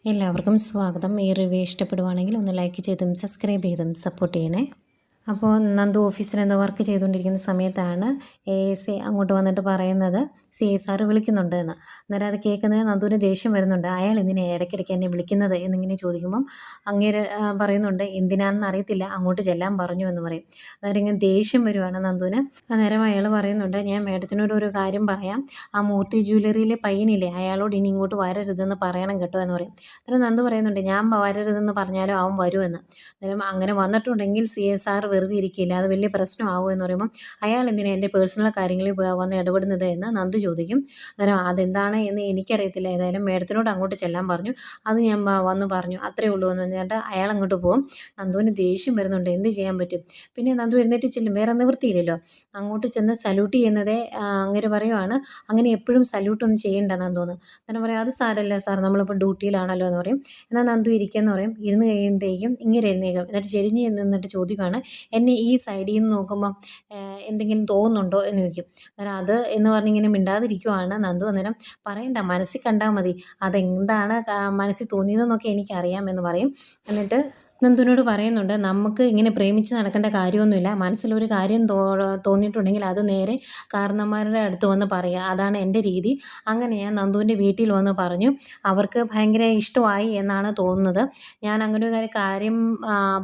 എല്ലാവർക്കും സ്വാഗതം. ഈ റിവ്യൂ ഇഷ്ടപ്പെടുവാണെങ്കിൽ ഒന്ന് ലൈക്ക് ചെയ്തും സബ്സ്ക്രൈബ് ചെയ്തും സപ്പോർട്ട് ചെയ്യണേ. അപ്പോൾ നന്ദു ഓഫീസിൽ എന്തോ വർക്ക് ചെയ്തുകൊണ്ടിരിക്കുന്ന സമയത്താണ് ASA അങ്ങോട്ട് വന്നിട്ട് പറയുന്നത് CSR വിളിക്കുന്നുണ്ട് എന്ന്. അന്നേരം അത് കേൾക്കുന്നത് നന്ദുവിന് ദേഷ്യം വരുന്നുണ്ട്. അയാൾ എന്തിനാ ഇടയ്ക്കിടയ്ക്ക് എന്നെ വിളിക്കുന്നത് എന്നിങ്ങനെ ചോദിക്കുമ്പം അങ്ങേര് പറയുന്നുണ്ട്, എന്തിനാണെന്ന് അറിയത്തില്ല, അങ്ങോട്ട് ചെല്ലാൻ പറഞ്ഞു എന്ന് പറയും. അന്നേരം ഇങ്ങനെ ദേഷ്യം വരുവാണ് നന്ദുവിന്. അന്നേരം അയാൾ പറയുന്നുണ്ട്, ഞാൻ മേഡത്തിനോട് ഒരു കാര്യം പറയാം, ആ മൂർത്തി ജ്വല്ലറിയിലെ പയ്യനില്ലേ, അയാളോട് ഇനി ഇങ്ങോട്ട് വരരുതെന്ന് പറയണം കേട്ടോ എന്ന് പറയും. അന്നേരം നന്ദു പറയുന്നുണ്ട്, ഞാൻ വരരുതെന്ന് പറഞ്ഞാലും അവൻ വരുമെന്ന്. അന്നേരം അങ്ങനെ വന്നിട്ടുണ്ടെങ്കിൽ CSR വെറുതെ ഇരിക്കില്ല, അത് വലിയ പ്രശ്നമാകും എന്ന് പറയുമ്പോൾ അയാൾ എന്തിനാണ് എൻ്റെ പേഴ്സണൽ കാര്യങ്ങളിൽ വന്ന് ഇടപെടുന്നത് എന്ന് നന്ദു ചോദിക്കും. അന്നേരം അതെന്താണ് എന്ന് എനിക്കറിയത്തില്ല, ഏതായാലും മേഡത്തിനോട് അങ്ങോട്ട് ചെല്ലാൻ പറഞ്ഞു, അത് ഞാൻ വന്ന് പറഞ്ഞു, അത്രയേ ഉള്ളൂ എന്ന് പറഞ്ഞിട്ട് അയാൾ അങ്ങോട്ട് പോകും. നന്ദുവിന് ദേഷ്യം വരുന്നുണ്ട്, എന്ത് ചെയ്യാൻ പറ്റും. പിന്നെ നന്ദു എഴുന്നേറ്റ് ചെല്ലും, വേറെ നിവൃത്തിയില്ലല്ലോ. അങ്ങോട്ട് ചെന്ന് സല്യൂട്ട് ചെയ്യുന്നതേ അങ്ങനെ പറയുവാണ്, അങ്ങനെ എപ്പോഴും സല്യൂട്ടൊന്നും ചെയ്യേണ്ട നന്ദുന്ന്. അങ്ങനെ പറയാം, അത് സാരമില്ല സാർ, നമ്മളിപ്പോൾ ഡ്യൂട്ടിയിലാണല്ലോ എന്ന് പറയും. എന്നാൽ നന്ദു ഇരിക്കുകയെന്ന് പറയും. ഇരുന്ന് കഴിയുമ്പോഴത്തേക്കും ഇങ്ങനെ എഴുന്നേക്കും. എന്നിട്ട് ചെരിഞ്ഞ് നിന്നിട്ട് ചോദിക്കുകയാണ്, എന്നെ ഈ സൈഡിൽ നിന്ന് നോക്കുമ്പം എന്തെങ്കിലും തോന്നുന്നുണ്ടോ എന്ന് ചോദിക്കും. അന്നേരം അത് എന്ന് പറഞ്ഞിങ്ങനെ മിണ്ടാതിരിക്കുവാണ് നന്ദു. അന്നേരം പറയണ്ട, മനസ്സിൽ കണ്ടാൽ മതി, അതെന്താണ് മനസ്സിൽ തോന്നിയതെന്നൊക്കെ എനിക്കറിയാം എന്ന് പറയും. എന്നിട്ട് നന്ദുവിനോട് പറയുന്നുണ്ട്, നമുക്ക് ഇങ്ങനെ പ്രേമിച്ച് നടക്കേണ്ട കാര്യമൊന്നുമില്ല, മനസ്സിലൊരു കാര്യം തോന്നിയിട്ടുണ്ടെങ്കിൽ അത് നേരെ കാരണന്മാരുടെ അടുത്ത് വന്ന് പറയുക, അതാണ് എൻ്റെ രീതി. അങ്ങനെ ഞാൻ നന്ദുവിൻ്റെ വീട്ടിൽ വന്ന് പറഞ്ഞു, അവർക്ക് ഭയങ്കര ഇഷ്ടമായി എന്നാണ് തോന്നുന്നത്. ഞാൻ അങ്ങനെ ഒരു കാര്യം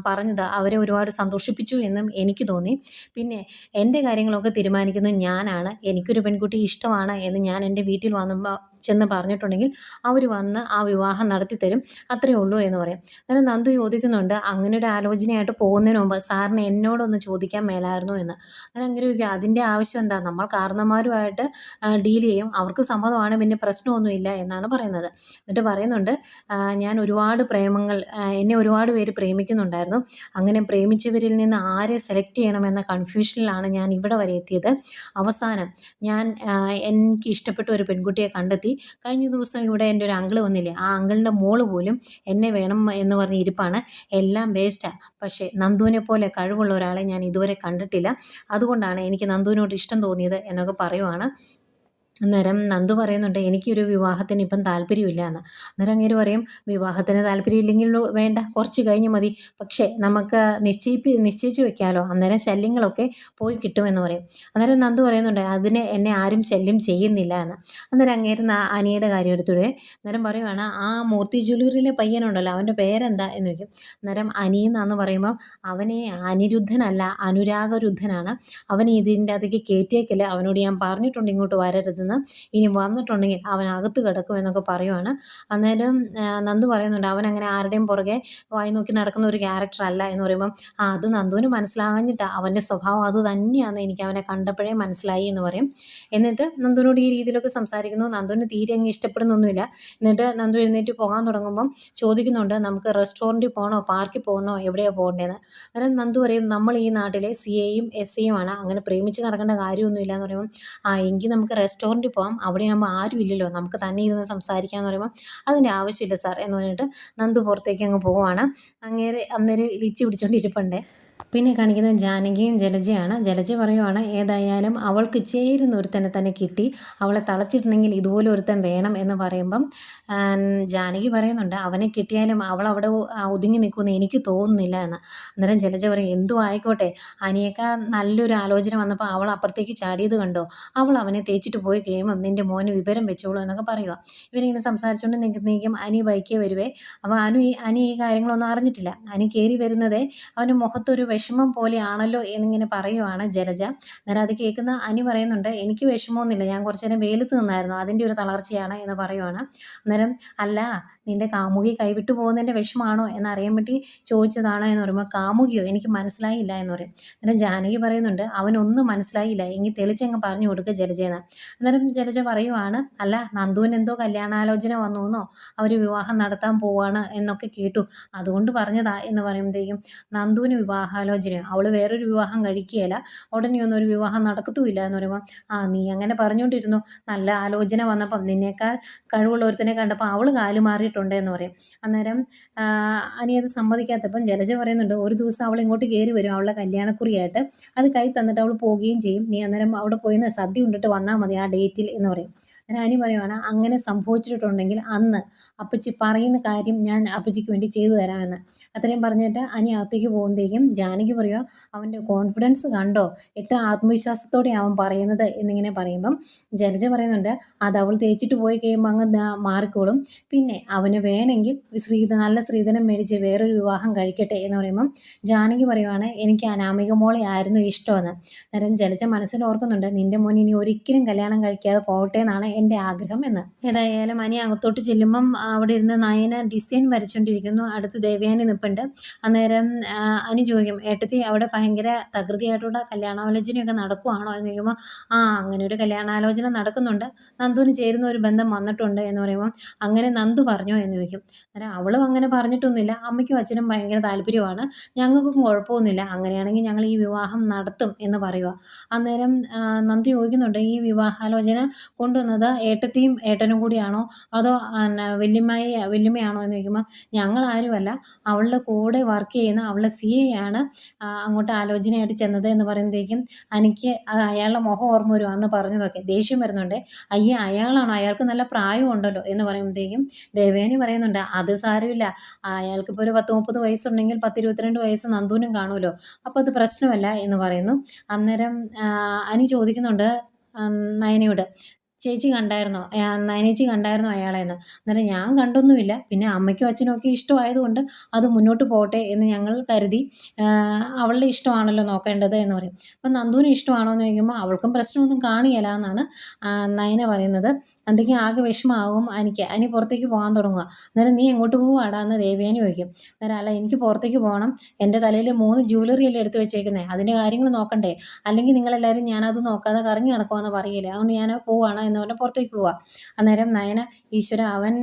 പറഞ്ഞത് അവരെ ഒരുപാട് സന്തോഷിപ്പിച്ചു എന്നും എനിക്ക് തോന്നി. പിന്നെ എൻ്റെ കാര്യങ്ങളൊക്കെ തീരുമാനിക്കുന്നത് ഞാനാണ്, എനിക്കൊരു പെൺകുട്ടി ഇഷ്ടമാണ് എന്ന് ഞാൻ എൻ്റെ വീട്ടിൽ ചെന്ന് പറഞ്ഞിട്ടുണ്ടെങ്കിൽ അവർ വന്ന് ആ വിവാഹം നടത്തി തരും, അത്രയേ ഉള്ളൂ എന്ന് പറയും. അന്നേരം നന്ദു ചോദിക്കുന്നുണ്ട്, അങ്ങനെ ഒരു ആലോചനയായിട്ട് പോകുന്നതിന് മുമ്പ് സാറിന് എന്നോടൊന്ന് ചോദിക്കാൻ മേലായിരുന്നു എന്ന്. അന്നേരം അങ്ങനെ ചോദിക്കുക, അതിൻ്റെ ആവശ്യം എന്താ, നമ്മൾ കാരണന്മാരുമായിട്ട് ഡീൽ ചെയ്യും, അവർക്ക് സമ്മതമാണ്, പിന്നെ പ്രശ്നമൊന്നുമില്ല എന്നാണ് പറയുന്നത്. എന്നിട്ട് പറയുന്നുണ്ട്, ഞാൻ ഒരുപാട് പ്രേമങ്ങൾ, എന്നെ ഒരുപാട് പേര് പ്രേമിക്കുന്നുണ്ടായിരുന്നു, അങ്ങനെ പ്രേമിച്ചവരിൽ നിന്ന് ആരെ സെലക്ട് ചെയ്യണമെന്ന കൺഫ്യൂഷനിലാണ് ഞാൻ ഇവിടെ വരെ എത്തിയത്. അവസാനം ഞാൻ എനിക്ക് ഇഷ്ടപ്പെട്ട ഒരു പെൺകുട്ടിയെ കണ്ടെത്തി. കഴിഞ്ഞ ദിവസം ഇവിടെ എൻ്റെ ഒരു അങ്കിള് വന്നില്ലേ, ആ അങ്കിളിൻ്റെ മോള് പോലും എന്നെ വേണം എന്ന് പറഞ്ഞ് ഇരിപ്പാണ്. എല്ലാം വേസ്റ്റാണ്. പക്ഷേ നന്ദുവിനെ പോലെ കഴിവുള്ള ഒരാളെ ഞാൻ ഇതുവരെ കണ്ടിട്ടില്ല, അതുകൊണ്ടാണ് എനിക്ക് നന്ദുവിനോട് ഇഷ്ടം തോന്നിയത് എന്നൊക്കെ പറയുവാണ്. അന്നേരം നന്ദു പറയുന്നുണ്ട്, എനിക്കൊരു വിവാഹത്തിന് ഇപ്പം താല്പര്യമില്ല എന്ന്. അന്നേരം അങ്ങേര് പറയും, വിവാഹത്തിന് താല്പര്യമില്ലെങ്കിൽ വേണ്ട, കുറച്ച് കഴിഞ്ഞ് മതി, പക്ഷേ നമുക്ക് നിശ്ചയിച്ച് വെക്കാമല്ലോ, അന്നേരം ശല്യങ്ങളൊക്കെ പോയി കിട്ടുമെന്ന് പറയും. അന്നേരം നന്ദു പറയുന്നുണ്ട്, അതിന് എന്നെ ആരും ശല്യം ചെയ്യുന്നില്ല എന്ന്. അന്നേരം അങ്ങേര് അനിയുടെ കാര്യം എടുത്തിടുകയെ. അന്നേരം പറയുവാണ്, ആ മൂർത്തി ജ്വല്ലറിയിലെ പയ്യനുണ്ടല്ലോ, അവൻ്റെ പേരെന്താ എന്ന് ചോദിക്കും. അന്നേരം അനിയെന്നാന്ന് പറയുമ്പോൾ, അവനെ അനിരുദ്ധനല്ല, അനുരാഗരുദ്ധനാണ്, അവൻ ഇതിൻ്റെ അകത്തേക്ക് കയറ്റിയേക്കില്ല, അവനോട് ഞാൻ പറഞ്ഞിട്ടുണ്ട് ഇങ്ങോട്ട് വരരുത്, ഇനി വന്നിട്ടുണ്ടെങ്കിൽ അവൻ അകത്ത് കിടക്കും എന്നൊക്കെ പറയുവാണ്. അന്നേരം നന്ദു പറയുന്നുണ്ട്, അവൻ അങ്ങനെ ആരുടെയും പുറകെ വായി നോക്കി നടക്കുന്ന ഒരു ക്യാരക്ടർ അല്ല എന്ന് പറയുമ്പം, അത് നന്ദുവിന് മനസ്സിലാകാഞ്ഞിട്ടാ, അവൻ്റെ സ്വഭാവം അത് തന്നെയാണെന്ന് എനിക്ക് അവനെ കണ്ടപ്പോഴേ മനസ്സിലായി എന്ന് പറയും. എന്നിട്ട് നന്ദുവിനോട് ഈ രീതിയിലൊക്കെ സംസാരിക്കുന്നു. നന്ദുവിന് തീരെ അങ്ങ് ഇഷ്ടപ്പെടുന്നൊന്നുമില്ല. എന്നിട്ട് നന്ദു എഴുന്നേറ്റ് പോകാൻ തുടങ്ങുമ്പം ചോദിക്കുന്നുണ്ട്, നമുക്ക് റെസ്റ്റോറൻറ്റിൽ പോകണോ, പാർക്കിൽ പോകണോ, എവിടെയാണ് പോകേണ്ടതെന്ന്. അന്നേരം നന്ദു പറയും, നമ്മൾ ഈ നാട്ടിലെ CAയും SAയും ആണ്, അങ്ങനെ പ്രേമിച്ച് നടക്കേണ്ട കാര്യമൊന്നുമില്ല എന്ന് പറയുമ്പം, എങ്കിൽ നമുക്ക് റെസ്റ്റോറൻറ്റിൽ പോകാം, അവിടെയാകുമ്പോൾ ആരും ഇല്ലല്ലോ, നമുക്ക് തന്നെ ഇരുന്ന് സംസാരിക്കാമെന്ന് പറയുമ്പോൾ, അതിൻ്റെ ആവശ്യമില്ല സാർ എന്ന് പറഞ്ഞിട്ട് നന്ദു പുറത്തേക്ക് അങ്ങ് പോവുകയാണ്. അന്നേരം ഇളിച്ച് പിടിച്ചുകൊണ്ടിരിപ്പുണ്ട്. പിന്നെ കാണിക്കുന്നത് ജാനകിയും ജലജയാണ്. ജലജ പറയുവാണ്, ഏതായാലും അവൾക്ക് ചേരുന്ന ഒരുത്തനെ തന്നെ കിട്ടി, അവളെ തളച്ചിട്ടുണ്ടെങ്കിൽ ഇതുപോലെ ഒരുത്തൻ വേണം എന്ന് പറയുമ്പം ജാനകി പറയുന്നുണ്ട്, അവനെ കിട്ടിയാലും അവൾ അവിടെ ഒതുങ്ങി നിൽക്കുമെന്ന് എനിക്ക് തോന്നുന്നില്ല എന്ന്. അന്നേരം ജലജ പറയും, എന്തു ആയിക്കോട്ടെ, അനിയേക്കാൾ നല്ലൊരു ആലോചന വന്നപ്പോൾ അവൾ അപ്പുറത്തേക്ക് ചാടിയത് കണ്ടോ, അവൾ അവനെ തേച്ചിട്ട് പോയി കഴിയുമ്പോൾ നിൻ്റെ മോന് വിവരം വെച്ചോളൂ എന്നൊക്കെ പറയുക. ഇവരിങ്ങനെ സംസാരിച്ചുകൊണ്ട് നിൽക്കുന്നേക്കും അനി ബൈക്കേ വരുവേ. അപ്പോൾ അനി ഈ കാര്യങ്ങളൊന്നും അറിഞ്ഞിട്ടില്ല. അനി കയറി വരുന്നതേ അവൻ്റെ മുഖത്തൊരു വിഷമം പോലെയാണല്ലോ എന്നിങ്ങനെ പറയുവാണ് ജലജ. അന്നേരം അത് കേൾക്കുന്ന അനി പറയുന്നുണ്ട്, എനിക്ക് വിഷമമൊന്നുമില്ല, ഞാൻ കുറച്ച് നേരം വെയിലത്ത് നിന്നായിരുന്നു, അതിൻ്റെ ഒരു തളർച്ചയാണ് എന്ന് പറയുവാണ്. അന്നേരം, അല്ല, നിൻ്റെ കാമുകി കൈവിട്ടു പോകുന്നതിൻ്റെ വിഷമമാണോ എന്നറിയാൻ വേണ്ടി ചോദിച്ചതാണ് എന്ന് പറയുമ്പോൾ, കാമുകിയോ, എനിക്ക് മനസ്സിലായില്ല എന്ന് പറയും. അന്നേരം ജാനകി പറയുന്നുണ്ട്, അവനൊന്നും മനസ്സിലായില്ല, എങ്കിൽ തെളിച്ചങ്ങ് പറഞ്ഞു കൊടുക്കുക ജലജയെന്ന്. അന്നേരം ജലജ പറയുവാണ്, അല്ല, നന്ദുവിന് എന്തോ കല്യാണാലോചന വന്നു എന്നോ അവർ വിവാഹം നടത്താൻ പോവാണ് എന്നൊക്കെ കേട്ടു, അതുകൊണ്ട് പറഞ്ഞതാ എന്ന് പറയുമ്പോഴത്തേക്കും, നന്ദുവിന് വിവാഹം വിവാഹാലോചനയോ, അവൾ വേറൊരു വിവാഹം കഴിക്കുകയില്ല, ഉടനെയൊന്നും ഒരു വിവാഹം നടക്കത്തുമില്ല എന്ന് പറയുമ്പോൾ, നീ അങ്ങനെ പറഞ്ഞുകൊണ്ടിരുന്നു, നല്ല ആലോചന വന്നപ്പം നിന്നേക്കാൾ കഴിവുള്ള ഒരുത്തനെ കണ്ടപ്പോൾ അവൾ കാല് മാറിയിട്ടുണ്ട് എന്ന് പറയും. അന്നേരം അനി അത് സമ്മതിക്കാത്തപ്പം ജലജ പറയുന്നുണ്ട്, ഒരു ദിവസം അവൾ ഇങ്ങോട്ട് കയറി വരും അവളുടെ കല്യാണക്കുറിയായിട്ട്, അത് കൈ തന്നിട്ട് അവൾ പോവുകയും ചെയ്യും, നീ അന്നേരം അവിടെ പോയി സദ്യ ഉണ്ടിട്ട് വന്നാൽ മതി ആ ഡേറ്റിൽ എന്ന് പറയും. അന്നേരം അനി പറയുവാണ്, അങ്ങനെ സംഭവിച്ചിട്ടുണ്ടെങ്കിൽ അന്ന് അപ്പച്ചി പറയുന്ന കാര്യം ഞാൻ അപ്പച്ചിക്ക് വേണ്ടി ചെയ്തു തരാമെന്ന്. അത്രയും പറഞ്ഞിട്ട് അനി അകത്തേക്ക് പോകുമ്പോഴത്തേക്കും ജാനകി പറയുക, അവൻ്റെ കോൺഫിഡൻസ് കണ്ടോ, എത്ര ആത്മവിശ്വാസത്തോടെ അവൻ പറയുന്നത് എന്നിങ്ങനെ പറയുമ്പം ജലജ പറയുന്നുണ്ട്, അത് അവൾ തേച്ചിട്ട് പോയി കഴിയുമ്പോൾ അങ്ങ് മാറിക്കോളും, പിന്നെ അവന് വേണമെങ്കിൽ നല്ല സ്ത്രീധനം മേടിച്ച് വേറൊരു വിവാഹം കഴിക്കട്ടെ എന്ന് പറയുമ്പം ജാനകി പറയുവാണ്, എനിക്ക് അനാമിക മോളെ ആയിരുന്നു ഇഷ്ടമെന്ന്. അന്നേരം ജലജ മനസ്സിൽ ഓർക്കുന്നുണ്ട്, നിൻ്റെ മോൻ ഇനി ഒരിക്കലും കല്യാണം കഴിക്കാതെ പോകട്ടെ എന്നാണ് എൻ്റെ ആഗ്രഹം എന്ന്. ഏതായാലും അനി അകത്തോട്ട് ചെല്ലുമ്പം അവിടെ ഇരുന്ന് നയന ഡിസൈൻ വരച്ചുകൊണ്ടിരിക്കുന്നു, അടുത്ത് ദേവയാനി നിൽപ്പുണ്ട്. അന്നേരം അനി ചോദിക്കും, ഏട്ടത്തി അവിടെ ഭയങ്കര തകൃതിയായിട്ടുള്ള കല്യാണാലോചനയൊക്കെ നടക്കുവാണോ എന്ന് ചോദിക്കുമ്പോൾ, അങ്ങനെ ഒരു കല്യാണാലോചന നടക്കുന്നുണ്ട്, നന്ദുവിന് ചേരുന്ന ഒരു ബന്ധം വന്നിട്ടുണ്ട് എന്ന് പറയുമ്പം, അങ്ങനെ നന്ദു പറഞ്ഞോ എന്ന് ചോദിക്കും. അന്നേരം അവളും അങ്ങനെ പറഞ്ഞിട്ടൊന്നുമില്ല, അമ്മയ്ക്കും അച്ഛനും ഭയങ്കര താല്പര്യമാണ്, ഞങ്ങൾക്കും കുഴപ്പമൊന്നുമില്ല, അങ്ങനെയാണെങ്കിൽ ഞങ്ങൾ ഈ വിവാഹം നടത്തും എന്ന് പറയുക. അന്നേരം നന്ദി ചോദിക്കുന്നുണ്ട്, ഈ വിവാഹാലോചന കൊണ്ടുവന്നത് ഏട്ടത്തിയും ഏട്ടനും കൂടിയാണോ അതോ വല്യമ്മയാണോ എന്ന് ചോദിക്കുമ്പോൾ, ഞങ്ങളാരുമല്ല, അവളുടെ കൂടെ വർക്ക് ചെയ്യുന്ന അവളുടെ CA ആണ് അങ്ങോട്ട് ആലോചനയായിട്ട് ചെന്നത് എന്ന് പറയുമ്പോഴത്തേക്കും എനിക്ക് അയാളുടെ മുഖം ഓർമ്മ വരും, അന്ന് പറഞ്ഞതൊക്കെ ദേഷ്യം വരുന്നുണ്ട്. അയ്യേ, അയാളാണോ, അയാൾക്ക് നല്ല പ്രായമുണ്ടല്ലോ എന്ന് പറയുമ്പോഴത്തേക്കും ദേവയാനി പറയുന്നുണ്ട്, അത് സാരമില്ല, അയാൾക്കിപ്പോൾ ഒരു 10-30 വയസ്സുണ്ടെങ്കിൽ 10-22 വയസ്സ് നന്ദുവിനും കാണുമല്ലോ, അപ്പോൾ അത് പ്രശ്നമല്ല എന്ന് പറയുന്നു. അന്നേരം അനി ചോദിക്കുന്നുണ്ട് നയനയോട്, ചേച്ചി കണ്ടായിരുന്നോ, നയനേച്ചി കണ്ടായിരുന്നോ അയാളെ എന്ന്. അന്നേരം ഞാൻ കണ്ടൊന്നുമില്ല, പിന്നെ അമ്മയ്ക്കും അച്ഛനും ഒക്കെ ഇഷ്ടമായതുകൊണ്ട് അത് മുന്നോട്ട് പോട്ടെ എന്ന് ഞങ്ങൾ കരുതി, അവളുടെ ഇഷ്ടമാണല്ലോ നോക്കേണ്ടത് എന്ന് പറയും. അപ്പം നന്ദുവിന് ഇഷ്ടമാണോ എന്ന് ചോദിക്കുമ്പോൾ അവൾക്കും പ്രശ്നമൊന്നും കാണില്ല എന്നാണ് നയന പറയുന്നത്. എന്തെങ്കിലും ആകെ വിഷമമാകും അനി പുറത്തേക്ക് പോകാൻ തുടങ്ങുക. അന്നേരം നീ എങ്ങോട്ട് പോവാടാ എന്ന് ദേവയാനി ചോദിക്കും. അന്നേരം അല്ല, എനിക്ക് പുറത്തേക്ക് പോകണം, എൻ്റെ തലയിൽ 3 ജ്വല്ലറി അല്ലേ എടുത്ത് വെച്ചേക്കുന്നത്, അതിൻ്റെ കാര്യങ്ങൾ നോക്കണ്ടേ, അല്ലെങ്കിൽ നിങ്ങളെല്ലാവരും ഞാനത് നോക്കാതെ കറങ്ങി നടക്കുമെന്ന് പറയില്ലേ, അതുകൊണ്ട് ഞാൻ പോവാണ് എന്ന് പറഞ്ഞാൽ പുറത്തേക്ക് പോവാം. അന്നേരം നയന, ഈശ്വര, അവൻ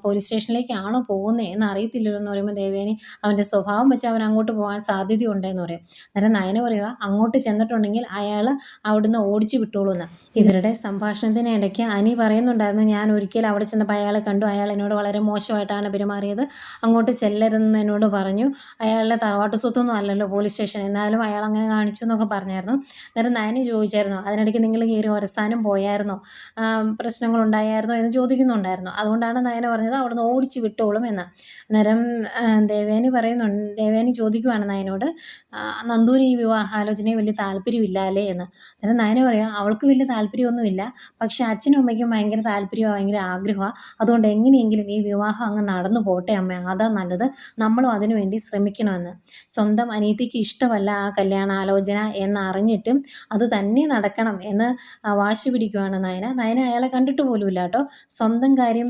പോലീസ് സ്റ്റേഷനിലേക്കാണോ പോകുന്നത് എന്ന് അറിയത്തില്ലല്ലോ എന്ന് പറയുമ്പോൾ ദേവയാനി, അവൻ്റെ സ്വഭാവം വെച്ച് അവൻ അങ്ങോട്ട് പോകാൻ സാധ്യതയുണ്ട് എന്ന് പറയും. അന്നേരം നയന പറയുക, അങ്ങോട്ട് ചെന്നിട്ടുണ്ടെങ്കിൽ അയാൾ അവിടുന്ന് ഓടിച്ചു വിട്ടോളൂ എന്ന്. ഇവരുടെ സംഭാഷണത്തിനിടയ്ക്ക് അനി പറയുന്നുണ്ടായിരുന്നു, ഞാൻ ഒരിക്കൽ അവിടെ ചെന്നപ്പോൾ അയാളെ കണ്ടു, അയാൾ എന്നോട് വളരെ മോശമായിട്ടാണ് പെരുമാറിയത്, അങ്ങോട്ട് ചെല്ലരുതെന്ന് എന്നോട് പറഞ്ഞു, അയാളുടെ തറവാട്ട് സ്വത്തൊന്നും അല്ലല്ലോ പോലീസ് സ്റ്റേഷൻ, എന്നാലും അയാൾ അങ്ങനെ കാണിച്ചു എന്നൊക്കെ പറഞ്ഞായിരുന്നു. അന്നേരം നയന ചോദിച്ചായിരുന്നു, അതിനിടയ്ക്ക് നിങ്ങൾ കയറി ഒരസാനും പോയായിരുന്നോ, പ്രശ്നങ്ങളുണ്ടായായിരുന്നോ എന്ന് ചോദിക്കുന്നുണ്ടായിരുന്നു, അതുകൊണ്ടാണ് നയന പറഞ്ഞത് അവിടുന്ന് ഓടിച്ചു വിട്ടോളും എന്ന്. അന്നേരം ദേവയാനി ചോദിക്കുവാണ് നയനോട്, നന്ദുവിന് ഈ വിവാഹാലോചനയെ വലിയ താല്പര്യമില്ല അല്ലേ എന്ന്. അന്നേരം നയന പറയുക, അവൾക്ക് വലിയ താല്പര്യമൊന്നുമില്ല, പക്ഷേ അച്ഛനും അമ്മയ്ക്കും ഭയങ്കര താല്പര്യമാണ്, ഭയങ്കര ആഗ്രഹമാണ്, അതുകൊണ്ട് എങ്ങനെയെങ്കിലും ഈ വിവാഹം അങ്ങ് നടന്നു പോട്ടെ അമ്മ, അതാ നല്ലത്, നമ്മളും അതിനു വേണ്ടി ശ്രമിക്കണമെന്ന്. സ്വന്തം അനിയത്തിക്ക് ഇഷ്ടമല്ല ആ കല്യാണാലോചന എന്നറിഞ്ഞിട്ടും അത് തന്നെ നടക്കണം എന്ന് വാശി പിടിക്കുവാണ് നയന അയാളെ കണ്ടിട്ട് പോലുമില്ല കേട്ടോ. സ്വന്തം കാര്യം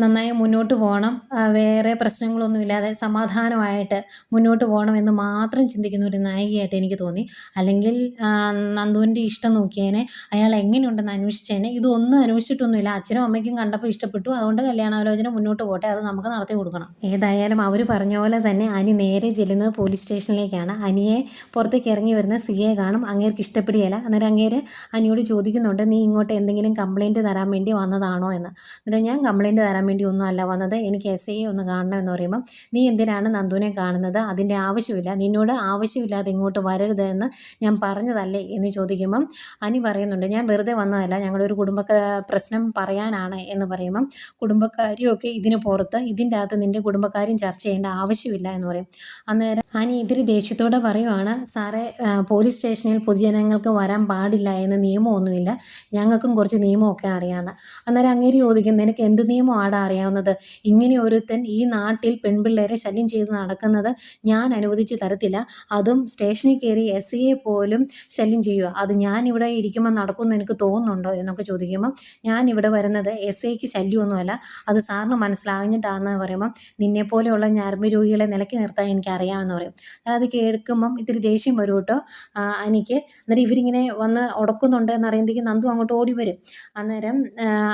നന്നായി മുന്നോട്ട് പോകണം, വേറെ പ്രശ്നങ്ങളൊന്നുമില്ലാതെ സമാധാനമായിട്ട് മുന്നോട്ട് പോകണം എന്ന് മാത്രം ചിന്തിക്കുന്ന ഒരു നായികയായിട്ട് എനിക്ക് തോന്നി. അല്ലെങ്കിൽ നന്ദുവിൻ്റെ ഇഷ്ടം നോക്കിയേനെ, അയാൾ എങ്ങനെയുണ്ടെന്ന് അന്വേഷിച്ചേനെ, ഇതൊന്നും അന്വേഷിച്ചിട്ടൊന്നുമില്ല, അച്ഛനും അമ്മയ്ക്കും കണ്ടപ്പോൾ ഇഷ്ടപ്പെട്ടു, അതുകൊണ്ട് കല്യാണാലോചന മുന്നോട്ട് പോട്ടെ, അത് നമുക്ക് നടത്തി കൊടുക്കണം. ഏതായാലും അവർ പറഞ്ഞ പോലെ തന്നെ അനി നേരെ ചെല്ലുന്നത് പോലീസ് സ്റ്റേഷനിലേക്കാണ്. അനിയെ പുറത്തേക്ക് ഇറങ്ങി വരുന്ന CA കാണും, അങ്ങേർക്ക് ഇഷ്ടപ്പെടുകയില്ല. അന്നേരം അങ്ങേര് അനിയോട് ചോദിക്കുന്നുണ്ട്, നീ ഇങ്ങോട്ട് എന്തെങ്കിലും കംപ്ലയിൻറ്റ് തരാൻ വേണ്ടി വന്നതാണോ എന്ന്. എന്നിട്ട് ഞാൻ കംപ്ലയിൻറ്റ് തരാൻ വേണ്ടി ഒന്നും അല്ല വന്നത്, എനിക്ക് SIയെ ഒന്ന് കാണണം എന്ന് പറയുമ്പം, നീ എന്തിനാണ് നന്ദുവിനെ കാണുന്നത്, അതിൻ്റെ ആവശ്യമില്ല, നിന്നോട് ആവശ്യമില്ലാതെ ഇങ്ങോട്ട് വരരുത് എന്ന് ഞാൻ പറഞ്ഞതല്ലേ എന്ന് ചോദിക്കുമ്പം അനി പറയുന്നുണ്ട്, ഞാൻ വെറുതെ വന്നതല്ല, ഞങ്ങളുടെ ഒരു പ്രശ്നം പറയാനാണ് എന്ന് പറയുമ്പം, കുടുംബക്കാരിയൊക്കെ ഇതിന് പുറത്ത്, ഇതിൻ്റെ അകത്ത് നിൻ്റെ കുടുംബക്കാരും ചർച്ച ചെയ്യേണ്ട ആവശ്യമില്ല എന്ന് പറയും. അന്നേരം അനി ഇതിരി ദേഷ്യത്തോടെ പറയുവാണ്, സാറേ, പോലീസ് സ്റ്റേഷനിൽ പൊതുജനങ്ങൾക്ക് വരാൻ പാടില്ല എന്ന് നിയമമൊന്നുമില്ല, ഞങ്ങൾക്കും കുറച്ച് നിയമമൊക്കെ അറിയാമെന്ന്. അന്നേരം അങ്ങേര് ചോദിക്കും, നിനക്ക് എന്ത് നിയമമാണ് അറിയാവുന്നത്, ഇങ്ങനെ ഒരുത്തൻ ഈ നാട്ടിൽ പെൺപിള്ളേരെ ശല്യം ചെയ്ത് നടക്കുന്നത് ഞാൻ അനുവദിച്ച് തരത്തില്ല, അതും സ്റ്റേഷനിൽ കയറി SIയെ പോലും ശല്യം ചെയ്യുക, അത് ഞാനിവിടെ ഇരിക്കുമ്പോൾ നടക്കുമെന്ന് എനിക്ക് തോന്നുന്നുണ്ടോ എന്നൊക്കെ ചോദിക്കുമ്പം, ഞാനിവിടെ വരുന്നത് SIക്ക് ശല്യമൊന്നുമല്ല, അത് സാറിന് മനസ്സിലാഞ്ഞിട്ടാണെന്ന് പറയുമ്പം, നിന്നെപ്പോലെയുള്ള ഞരമ്പ് രോഗികളെ നിലയ്ക്ക് നിർത്താൻ എനിക്കറിയാമെന്ന് പറയും. അത് കേൾക്കുമ്പം ഇത്തിരി ദേഷ്യം വരും കേട്ടോ അനിക്ക്. എന്നിട്ട് ഇവരിങ്ങനെ വന്ന് ഉടക്കുന്നുണ്ട് എന്നറിയുമ്പോഴേക്കും നന്ദു അങ്ങോട്ട് ഓടി വരും. അന്നേരം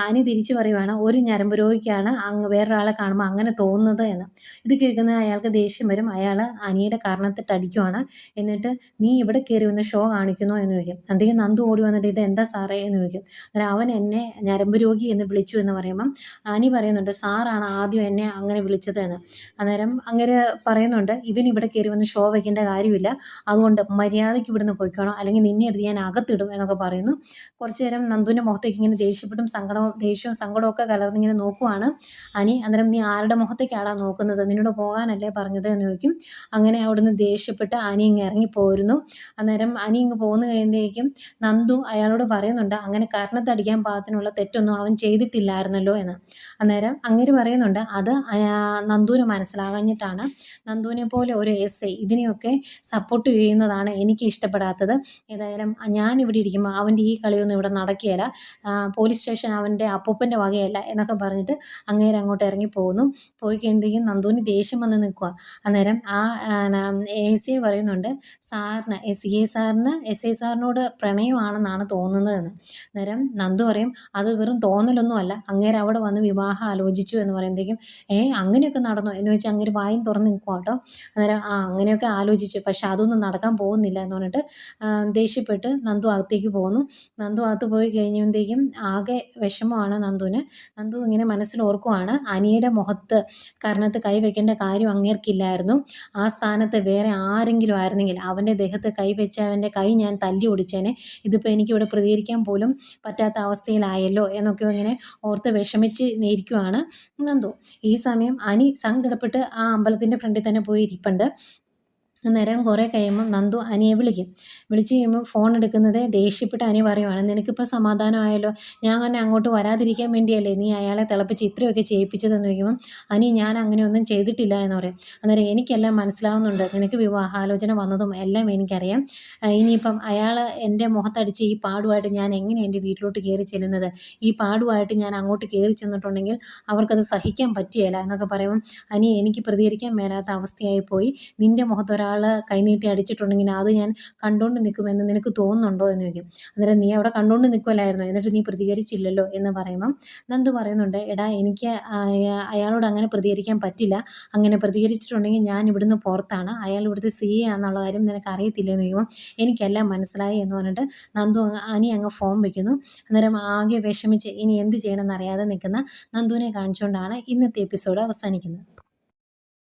അനി തിരിച്ചു പറയുവാണ് ഒരു ഞരമ്പ് രോഗിക്കാണ് അങ്ങ് വേറൊരാളെ കാണുമ്പോൾ അങ്ങനെ തോന്നുന്നത് എന്ന്. ഇത് കേൾക്കുന്ന അയാൾക്ക് ദേഷ്യം വരും. അയാൾ അനിയുടെ കാരണത്തിട്ട് അടിക്കുവാണ്. എന്നിട്ട് നീ ഇവിടെ കയറി വന്ന് ഷോ കാണിക്കുന്നോ എന്ന് ചോദിക്കും. അന്തേക്കും നന്ദു ഓടി വന്നിട്ട് ഇത് എന്താ സാറേ എന്ന് ചോദിക്കും. അന്നേരം അവൻ എന്നെ ഞരമ്പ് രോഗി എന്ന് വിളിച്ചു എന്ന് പറയുമ്പം അനി പറയുന്നുണ്ട് സാറാണ് ആദ്യം എന്നെ അങ്ങനെ വിളിച്ചത് എന്ന്. അന്നേരം അങ്ങനെ പറയുന്നുണ്ട് ഇവൻ ഇവിടെ കയറി വന്ന് ഷോ വയ്ക്കേണ്ട കാര്യമില്ല, അതുകൊണ്ട് മര്യാദയ്ക്ക് ഇവിടുന്ന് പോയിക്കോണം, അല്ലെങ്കിൽ നിന്നെ എടുത്ത് ഞാൻ അകത്തിടും എന്നൊക്കെ പറയുന്നു. കുറച്ച് നേരം നന്ദുവിൻ്റെ മുഖത്തേക്ക് ഇങ്ങനെ ദേഷ്യപ്പെട്ടും ദേഷ്യവും സങ്കടവും ഒക്കെ കലർന്നിങ്ങനെ നോക്കുവാണ് അനി. അന്നേരം നീ ആരുടെ മുഖത്തേക്കാടാ നോക്കുന്നത്, നിന്നോട് പോകാനല്ലേ പറഞ്ഞത് എന്ന് ചോദിക്കും. അങ്ങനെ അവിടുന്ന് ദേഷ്യപ്പെട്ട് അനി ഇങ്ങ് ഇറങ്ങിപ്പോരുന്നു. അന്നേരം അനി ഇങ്ങ് പോന്നു കഴിയുമ്പോഴേക്കും നന്ദു അയാളോട് പറയുന്നുണ്ട് അങ്ങനെ കാരണത്തടിക്കാൻ പാകത്തിനുള്ള തെറ്റൊന്നും അവൻ ചെയ്തിട്ടില്ലായിരുന്നല്ലോ എന്ന്. അന്നേരം അങ്ങനെ പറയുന്നുണ്ട് അത് നന്ദുവിന് മനസ്സിലാകാഞ്ഞിട്ടാണ്. നന്ദുവിനെ പോലെ ഒരു SI ഇതിനെയൊക്കെ സപ്പോർട്ട് ചെയ്യുന്നതാണ് എനിക്ക് ഇഷ്ടപ്പെടാത്തത്. ഏതായാലും ഞാൻ ഇവിടെ ഇരിക്കുമ്പോൾ അവൻ്റെ ഈ കളിയൊന്നും ഇവിടെ നടക്കുകയില്ല, പോലീസ് സ്റ്റേഷൻ അവൻ്റെ അപ്പൂപ്പൻ്റെ വകയല്ല എന്നൊക്കെ പറഞ്ഞിട്ട് അങ്ങേര് അങ്ങോട്ട് ഇറങ്ങി പോകുന്നു. പോയി കഴിയുമ്പോഴേക്കും നന്ദുവിന് ദേഷ്യം വന്ന് നിൽക്കുക. അന്നേരം ആ SI പറയുന്നുണ്ട് സാറിന് SI സാറിനോട് പ്രണയമാണെന്നാണ് തോന്നുന്നതെന്ന്. അന്നേരം നന്ദു പറയും അത് വെറും തോന്നലൊന്നുമല്ല, അങ്ങേര് അവിടെ വന്ന് വിവാഹം ആലോചിച്ചു എന്ന് പറയുമ്പോഴേക്കും അങ്ങനെയൊക്കെ നടന്നു എന്ന് വെച്ചാൽ അങ്ങേര് വായും തുറന്ന് നിൽക്കുക കേട്ടോ. അന്നേരം അങ്ങനെയൊക്കെ ആലോചിച്ചു, പക്ഷെ അതൊന്നും നടക്കാൻ പോകുന്നില്ല എന്ന് പറഞ്ഞിട്ട് ദേഷ്യപ്പെട്ട് നന്ദു അകത്തേക്ക് പോകുന്നു. നന്ദു അകത്ത് പോയി കഴിഞ്ഞപ്പോഴത്തേക്കും ആകെ വിഷമമാണ് നന്ദുവിന്. നന്ദു ഇങ്ങനെ മനസ്സിൽ ഓർക്കുവാണ് അനിയുടെ മുഖത്ത് കാരണത്ത് കൈ വെക്കേണ്ട കാര്യം അങ്ങേർക്കില്ലായിരുന്നു. ആ സ്ഥാനത്ത് വേറെ ആരെങ്കിലും ആയിരുന്നെങ്കിൽ അവൻ്റെ ദേഹത്ത് കൈ വെച്ച് അവൻ്റെ കൈ ഞാൻ തല്ലി ഓടിച്ചേനെ. ഇതിപ്പോൾ എനിക്കിവിടെ പ്രതികരിക്കാൻ പോലും പറ്റാത്ത അവസ്ഥയിലായല്ലോ എന്നൊക്കെ ഇങ്ങനെ ഓർത്ത് വിഷമിച്ച് ഇരിക്കുവാണ് നന്ദു. ഈ സമയം അനി സങ്കടപ്പെട്ട് ആ അമ്പലത്തിൻ്റെ ഫ്രണ്ടിൽ തന്നെ പോയി ഇരിപ്പുണ്ട്. അന്നേരം കുറേ കഴിയുമ്പം നന്ദു അനിയെ വിളിച്ച് കഴിയുമ്പോൾ ഫോൺ എടുക്കുന്നത് ദേഷ്യപ്പെട്ട് അനി പറയുവാണ് നിനക്കിപ്പോൾ സമാധാനമായല്ലോ, ഞാൻ അങ്ങനെ അങ്ങോട്ട് വരാതിരിക്കാൻ വേണ്ടിയല്ലേ നീ അയാളെ തിളപ്പിച്ച് ഇത്രയൊക്കെ ചെയ്യിപ്പിച്ചതെന്ന് ചോദിക്കുമ്പം അനി ഞാൻ അങ്ങനെയൊന്നും ചെയ്തിട്ടില്ല എന്ന് പറയും. അന്നേരം എനിക്കെല്ലാം മനസ്സിലാവുന്നുണ്ട്, നിനക്ക് വിവാഹാലോചന വന്നതും എല്ലാം എനിക്കറിയാം. ഇനിയിപ്പം അയാൾ എൻ്റെ മുഖത്തടിച്ച് ഈ പാടുമായിട്ട് ഞാൻ എങ്ങനെ എൻ്റെ വീട്ടിലോട്ട് കയറി ചെല്ലുന്നത്, ഈ പാടുമായിട്ട് ഞാൻ അങ്ങോട്ട് കയറി ചെന്നിട്ടുണ്ടെങ്കിൽ അവർക്കത് സഹിക്കാൻ പറ്റുകയില്ല എന്നൊക്കെ പറയുമ്പം അനി എനിക്ക് പ്രതികരിക്കാൻ മേലാത്ത അവസ്ഥയായിപ്പോയി, നിൻ്റെ മുഖത്തൊരാൾ കൈനീട്ടി അടിച്ചിട്ടുണ്ടെങ്കിൽ അത് ഞാൻ കണ്ടുകൊണ്ട് നിൽക്കുമെന്ന് നിനക്ക് തോന്നുന്നുണ്ടോ എന്ന് ചോദിക്കും. അന്നേരം നീ അവിടെ കണ്ടുകൊണ്ട് നിൽക്കുമല്ലായിരുന്നു, എന്നിട്ട് നീ പ്രതികരിച്ചില്ലല്ലോ എന്ന് പറയുമ്പം നന്ദു പറയുന്നുണ്ട് എടാ എനിക്ക് അയാളോട് അങ്ങനെ പ്രതികരിക്കാൻ പറ്റില്ല, അങ്ങനെ പ്രതികരിച്ചിട്ടുണ്ടെങ്കിൽ ഞാൻ ഇവിടുന്ന് പുറത്താണ്, അയാൾ ഇവിടുത്തെ CA ആണെന്നുള്ള കാര്യം നിനക്ക് അറിയത്തില്ല എന്ന് ചോദിക്കുമ്പോൾ എനിക്കെല്ലാം മനസ്സിലായി എന്ന് പറഞ്ഞിട്ട് നന്ദു അനി അങ്ങ് ഫോൺ വയ്ക്കുന്നു. അന്നേരം ആകെ വിഷമിച്ച് ഇനി എന്ത് ചെയ്യണമെന്ന് അറിയാതെ നിൽക്കുന്ന നന്ദുവിനെ കാണിച്ചുകൊണ്ടാണ് ഇന്നത്തെ എപ്പിസോഡ് അവസാനിക്കുന്നത്.